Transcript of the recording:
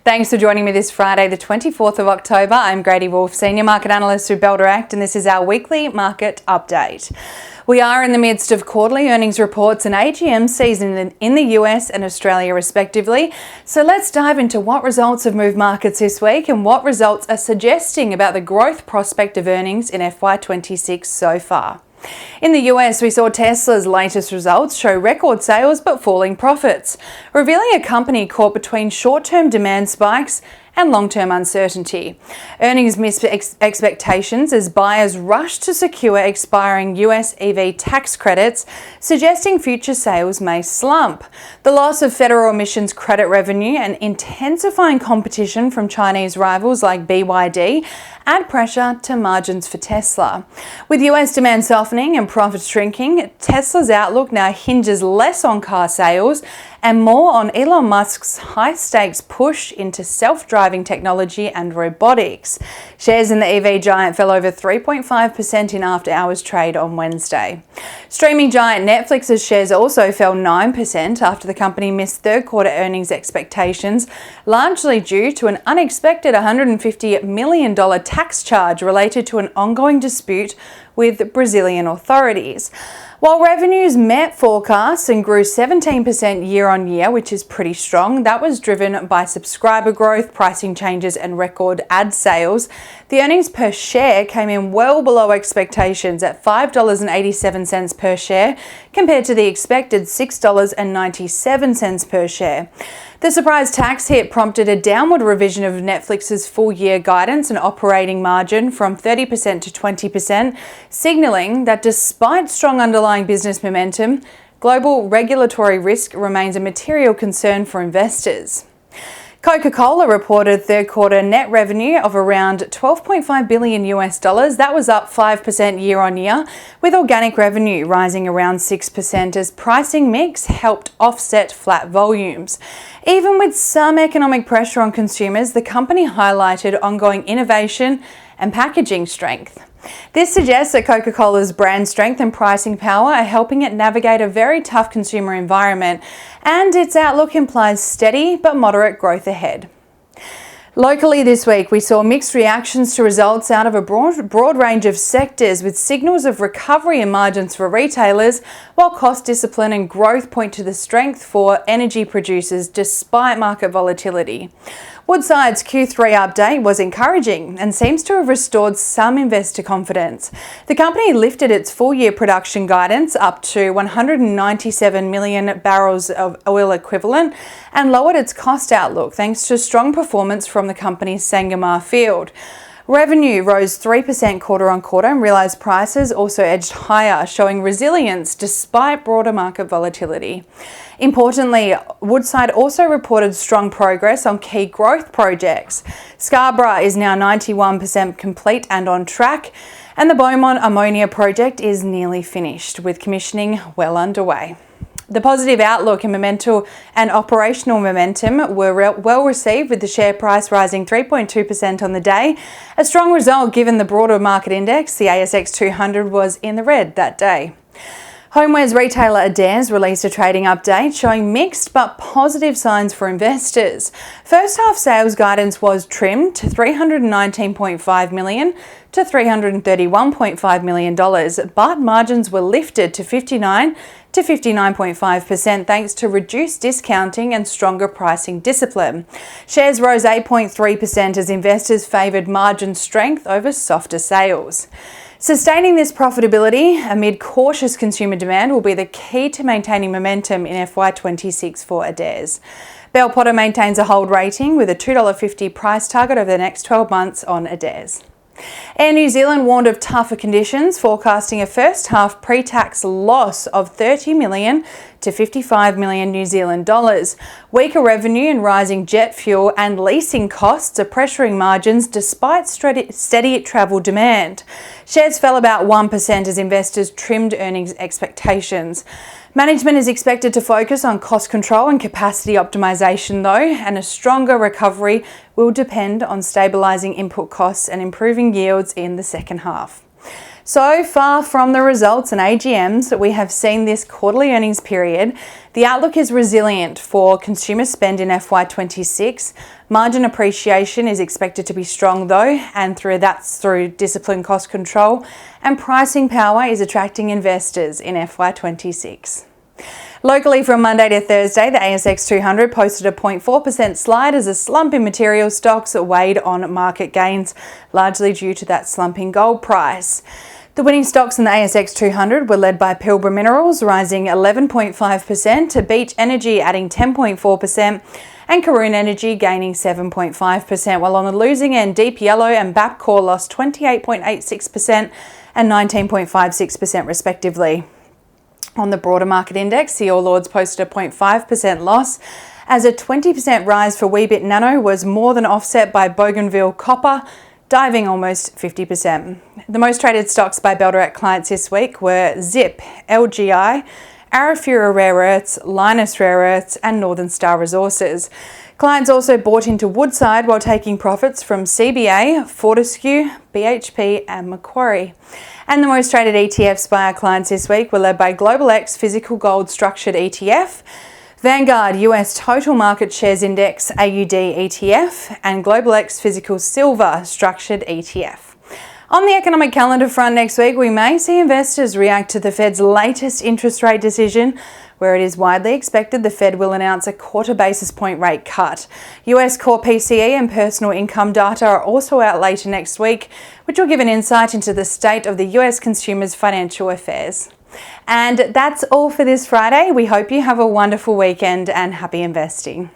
Thanks for joining me this Friday, the 24th of October. I'm Grady, Senior Market Analyst with Bell Direct, and this is our weekly market update. We are in the midst of quarterly earnings reports and AGM season in the US and Australia respectively. So let's dive into what results have moved markets this week and what results are suggesting about the growth prospect of earnings in FY26 so far. In the US, we saw Tesla's latest results show record sales but falling profits, revealing a company caught between short-term demand spikes and long-term uncertainty. Earnings missed expectations as buyers rushed to secure expiring US EV tax credits, suggesting future sales may slump. The loss of federal emissions credit revenue and intensifying competition from Chinese rivals like BYD add pressure to margins for Tesla. With US demand softening and profits shrinking, Tesla's outlook now hinges less on car sales and more on Elon Musk's high-stakes push into self-driving technology and robotics. Shares in the EV giant fell over 3.5% in after-hours trade on Wednesday. Streaming giant Netflix's shares also fell 9% after the company missed third-quarter earnings expectations, largely due to an unexpected $150 million tax charge related to an ongoing dispute with Brazilian authorities. While revenues met forecasts and grew 17% year on year, which is pretty strong, that was driven by subscriber growth, pricing changes and record ad sales. The earnings per share came in well below expectations at $5.87 per share compared to the expected $6.97 per share. The surprise tax hit prompted a downward revision of Netflix's full-year guidance and operating margin from 30% to 20%, signalling that despite strong underlying business momentum, global regulatory risk remains a material concern for investors. Coca-Cola reported third-quarter net revenue of around $12.5 billion US. That was up 5% year on year, with organic revenue rising around 6% as pricing mix helped offset flat volumes. Even with some economic pressure on consumers, the company highlighted ongoing innovation and packaging strength. This suggests that Coca-Cola's brand strength and pricing power are helping it navigate a very tough consumer environment, and its outlook implies steady but moderate growth ahead. Locally this week, we saw mixed reactions to results out of a broad range of sectors, with signals of recovery in margins for retailers, while cost discipline and growth point to the strength for energy producers despite market volatility. Woodside's Q3 update was encouraging and seems to have restored some investor confidence. The company lifted its full-year production guidance up to 197 million barrels of oil equivalent and lowered its cost outlook thanks to strong performance from the company's Sangomar field. Revenue rose 3% quarter on quarter and realised prices also edged higher, showing resilience despite broader market volatility. Importantly, Woodside also reported strong progress on key growth projects. Scarborough is now 91% complete and on track, and the Beaumont ammonia project is nearly finished, with commissioning well underway. The positive outlook and operational momentum were well received, with the share price rising 3.2% on the day. A strong result given the broader market index, the ASX 200, was in the red that day. Homewares retailer Adairs released a trading update showing mixed but positive signs for investors. First half sales guidance was trimmed to $319.5 million to $331.5 million, but margins were lifted to 59 to 59.5% thanks to reduced discounting and stronger pricing discipline. Shares rose 8.3% as investors favoured margin strength over softer sales. Sustaining this profitability amid cautious consumer demand will be the key to maintaining momentum in FY26 for Adairs. Bell Potter maintains a hold rating with a $2.50 price target over the next 12 months on Adairs. Air New Zealand warned of tougher conditions, forecasting a first half pre-tax loss of 30 million to 55 million New Zealand dollars. Weaker revenue and rising jet fuel and leasing costs are pressuring margins despite steady travel demand. Shares fell about 1% as investors trimmed earnings expectations. Management is expected to focus on cost control and capacity optimisation though, and a stronger recovery will depend on stabilising input costs and improving yields in the second half. So far from the results and AGMs that we have seen this quarterly earnings period, the outlook is resilient for consumer spend in FY26. Margin appreciation is expected to be strong though, and that's through disciplined cost control, and pricing power is attracting investors in FY26. Locally, from Monday to Thursday, the ASX 200 posted a 0.4% slide as a slump in material stocks weighed on market gains, largely due to that slump in gold price. The winning stocks in the ASX 200 were led by Pilbara Minerals, rising 11.5%, to Beach Energy adding 10.4%, and Karoon Energy gaining 7.5%, while on the losing end, Deep Yellow and Bapcor lost 28.86% and 19.56% respectively. On the broader market index, the All Ords posted a 0.5% loss, as a 20% rise for Weebit Nano was more than offset by Bougainville Copper, diving almost 50%. The most traded stocks by Bell Direct clients this week were Zip, LGI, Arafura Rare Earths, Linus Rare Earths, and Northern Star Resources. Clients also bought into Woodside while taking profits from CBA, Fortescue, BHP, and Macquarie. And the most traded ETFs by our clients this week were led by Global X Physical Gold Structured ETF, Vanguard US Total Market Shares Index AUD ETF, and Global X Physical Silver Structured ETF. On the economic calendar front next week, we may see investors react to the Fed's latest interest rate decision, where it is widely expected the Fed will announce a quarter basis point rate cut. US core PCE and personal income data are also out later next week, which will give an insight into the state of the US consumers' financial affairs. And that's all for this Friday. We hope you have a wonderful weekend and happy investing.